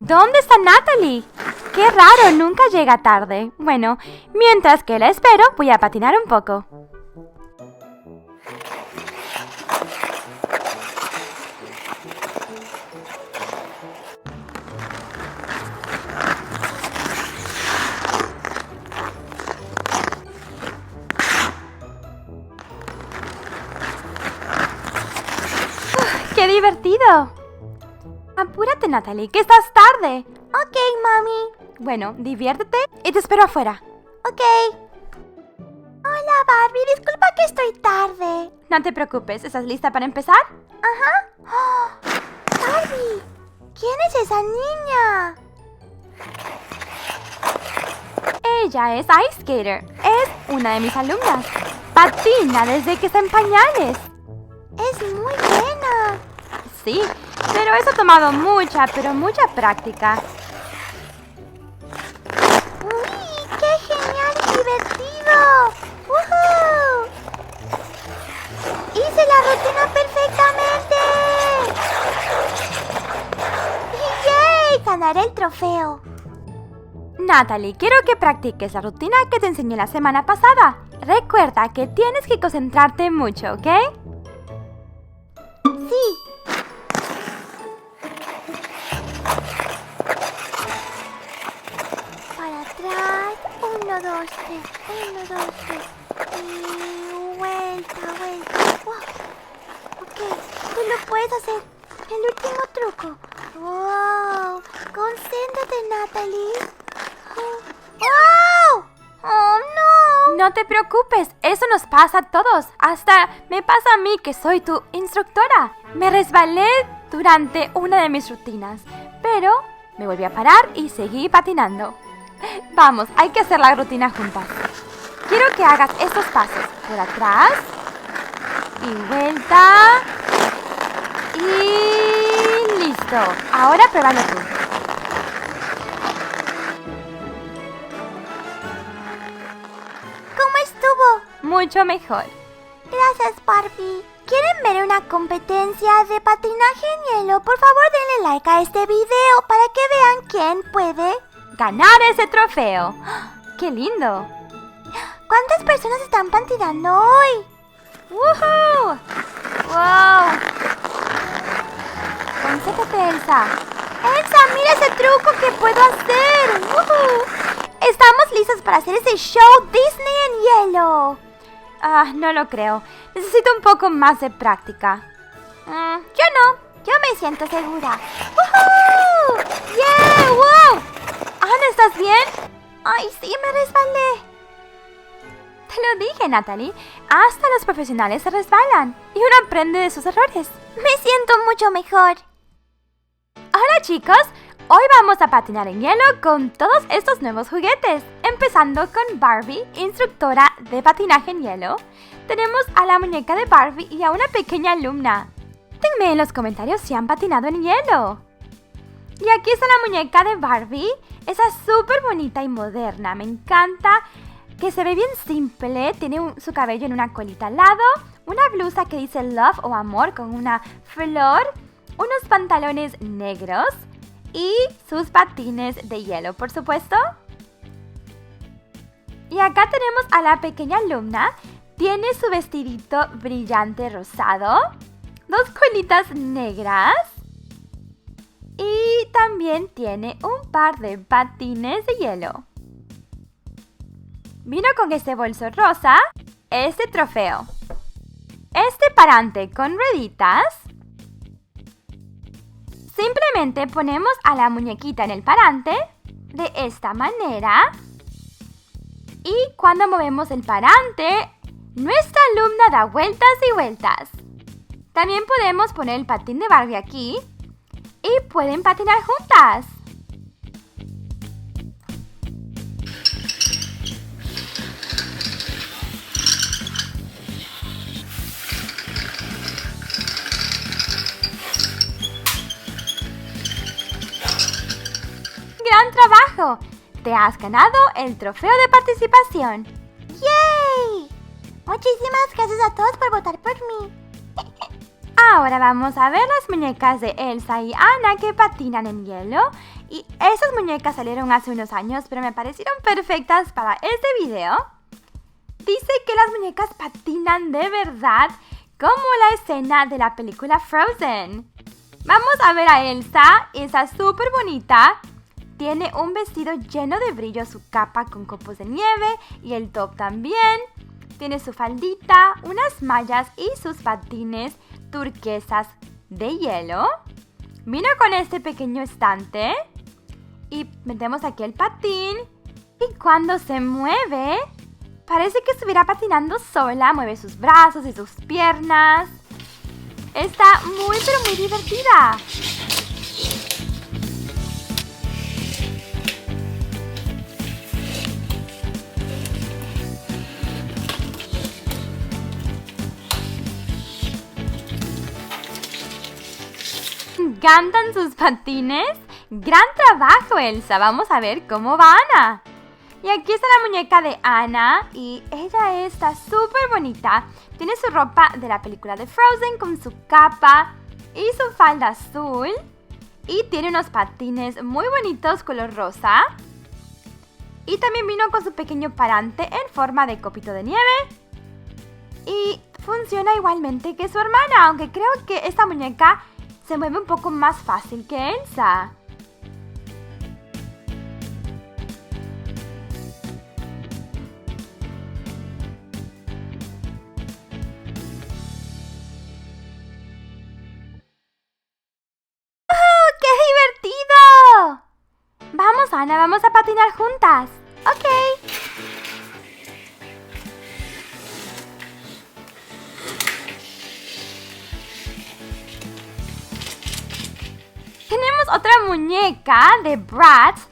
¿Dónde está Natalie? ¡Qué raro! Nunca llega tarde. Bueno, mientras que la espero, voy a patinar un poco. ¡Qué divertido! Apúrate, Natalie, que estás tarde. Ok, mami. Bueno, diviértete y te espero afuera. Ok. Hola, Barbie. Disculpa que estoy tarde. No te preocupes, ¿estás lista para empezar? Ajá. ¡Oh! Barbie, ¿quién es esa niña? Ella es Ice Skater. Es una de mis alumnas. Patina desde que está en pañales. Es muy buena. Sí, pero eso ha tomado mucha, pero mucha práctica. ¡Uy! ¡Qué genial y divertido! ¡Woohoo! ¡Hice la rutina perfectamente! ¡Yay! Ganaré el trofeo. Natalie, quiero que practiques la rutina que te enseñé la semana pasada. Recuerda que tienes que concentrarte mucho, ¿ok? Sí. Para atrás. 1, 2, 3. 1, 2, 3. Y vuelta. Wow. Ok, tú lo puedes hacer. El último truco. Wow. Concéntrate, Natalie. ¡Wow! ¡Oh, no! No te preocupes, eso nos pasa a todos. Hasta me pasa a mí que soy tu instructora. Me resbalé durante una de mis rutinas, pero me volví a parar y seguí patinando. Vamos, hay que hacer la rutina juntas. Quiero que hagas estos pasos. Por atrás. Y vuelta. Y listo. Ahora pruébalo tú. ¿Cómo estuvo? Mucho mejor. Gracias, Barbie. ¿Quieren ver una competencia de patinaje en hielo? Por favor, denle like a este video para que vean quién puede Ganar ese trofeo. ¡Qué lindo! ¿Cuántas personas están patinando hoy? ¡Woohoo! ¡Wow! Concéntrate, Elsa. Elsa, mira ese truco que puedo hacer. ¡Woohoo! Estamos listos para hacer ese show Disney en hielo. No lo creo. Necesito un poco más de práctica. Yo no. Yo me siento segura. ¡Woohoo! ¡Yeah! ¡Wow! Ana, ¿estás bien? Ay, sí, me resbalé. Te lo dije, Natalie. Hasta los profesionales se resbalan y uno aprende de sus errores. Me siento mucho mejor. Hola, chicos. Hoy vamos a patinar en hielo con todos estos nuevos juguetes. Empezando con Barbie, instructora de patinaje en hielo. Tenemos a la muñeca de Barbie y a una pequeña alumna. Denme en los comentarios si han patinado en hielo. Y aquí está la muñeca de Barbie. Esa es súper bonita y moderna. Me encanta que se ve bien simple. Tiene su cabello en una colita al lado. Una blusa que dice love o amor con una flor. Unos pantalones negros. Y sus patines de hielo, por supuesto. Y acá tenemos a la pequeña alumna. Tiene su vestidito brillante rosado. Dos colitas negras. Y también tiene un par de patines de hielo. Vino con este bolso rosa, este trofeo, este parante con rueditas. Simplemente ponemos a la muñequita en el parante de esta manera. Y cuando movemos el parante, nuestra alumna da vueltas y vueltas. También podemos poner el patín de Barbie aquí. Y pueden patinar juntas. ¡Gran trabajo! Te has ganado el trofeo de participación. ¡Yay! Muchísimas gracias a todos por votar por mí. Ahora vamos a ver las muñecas de Elsa y Anna que patinan en hielo. Y esas muñecas salieron hace unos años, pero me parecieron perfectas para este video. Dice que las muñecas patinan de verdad, como la escena de la película Frozen. Vamos a ver a Elsa, está súper bonita. Tiene un vestido lleno de brillo, su capa con copos de nieve y el top también. Tiene su faldita, unas mallas y sus patines turquesas de hielo. Vino con este pequeño estante y metemos aquí el patín. Y cuando se mueve, parece que estuviera patinando sola. Mueve sus brazos y sus piernas. Está muy pero muy divertida. Me encantan sus patines. Gran trabajo, Elsa. Vamos a ver cómo va Anna. Y aquí está la muñeca de Anna y ella está súper bonita. Tiene su ropa de la película de Frozen con su capa y su falda azul. Y tiene unos patines muy bonitos color rosa. Y también vino con su pequeño parante en forma de copito de nieve. Y funciona igualmente que su hermana, aunque creo que esta muñeca se mueve un poco más fácil que Elsa. ¡Qué divertido! Vamos, Ana, vamos a patinar juntas. Ok. Tenemos otra muñeca de Bratz,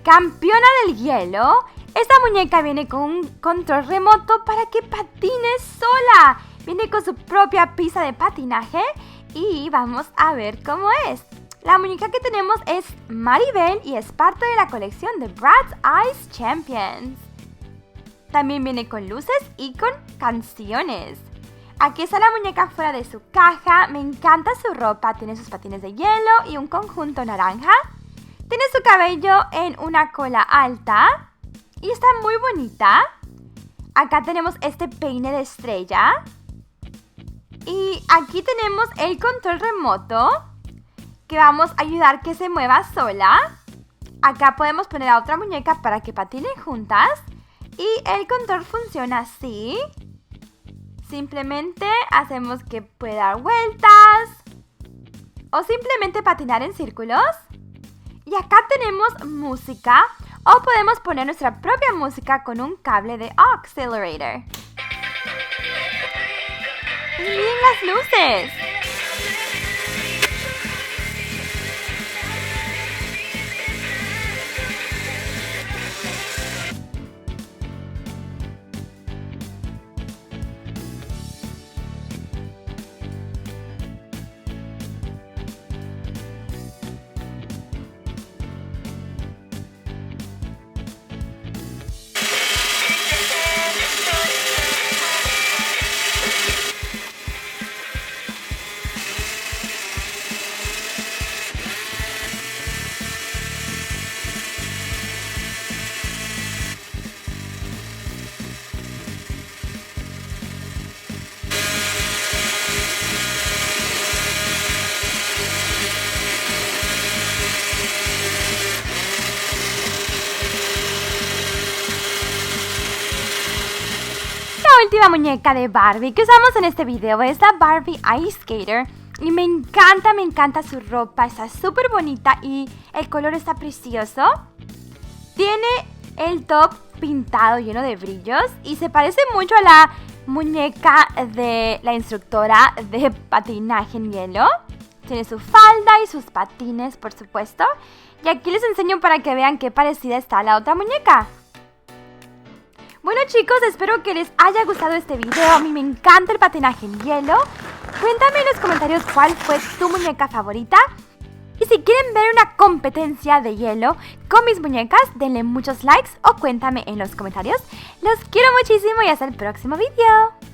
campeona del hielo. Esta muñeca viene con un control remoto para que patine sola. Viene con su propia pista de patinaje y vamos a ver cómo es. La muñeca que tenemos es Maribel y es parte de la colección de Bratz Ice Champions. También viene con luces y con canciones. Aquí está la muñeca fuera de su caja. Me encanta su ropa. Tiene sus patines de hielo y un conjunto naranja. Tiene su cabello en una cola alta y está muy bonita. Acá tenemos este peine de estrella. Y aquí tenemos el control remoto que vamos a ayudar que se mueva sola. Acá podemos poner a otra muñeca para que patinen juntas. Y el control funciona así. Simplemente hacemos que pueda dar vueltas o simplemente patinar en círculos. Y acá tenemos música o podemos poner nuestra propia música con un cable de Auxiliator. Y miren las luces. La última muñeca de Barbie que usamos en este video es la Barbie Ice Skater. Y me encanta su ropa, está súper bonita y el color está precioso. Tiene el top pintado lleno de brillos y se parece mucho a la muñeca de la instructora de patinaje en hielo. Tiene su falda y sus patines, por supuesto. Y aquí les enseño para que vean qué parecida está la otra muñeca. Bueno chicos, espero que les haya gustado este video. A mí me encanta el patinaje en hielo. Cuéntame en los comentarios cuál fue tu muñeca favorita. Y si quieren ver una competencia de hielo con mis muñecas, denle muchos likes o cuéntame en los comentarios. Los quiero muchísimo y hasta el próximo video.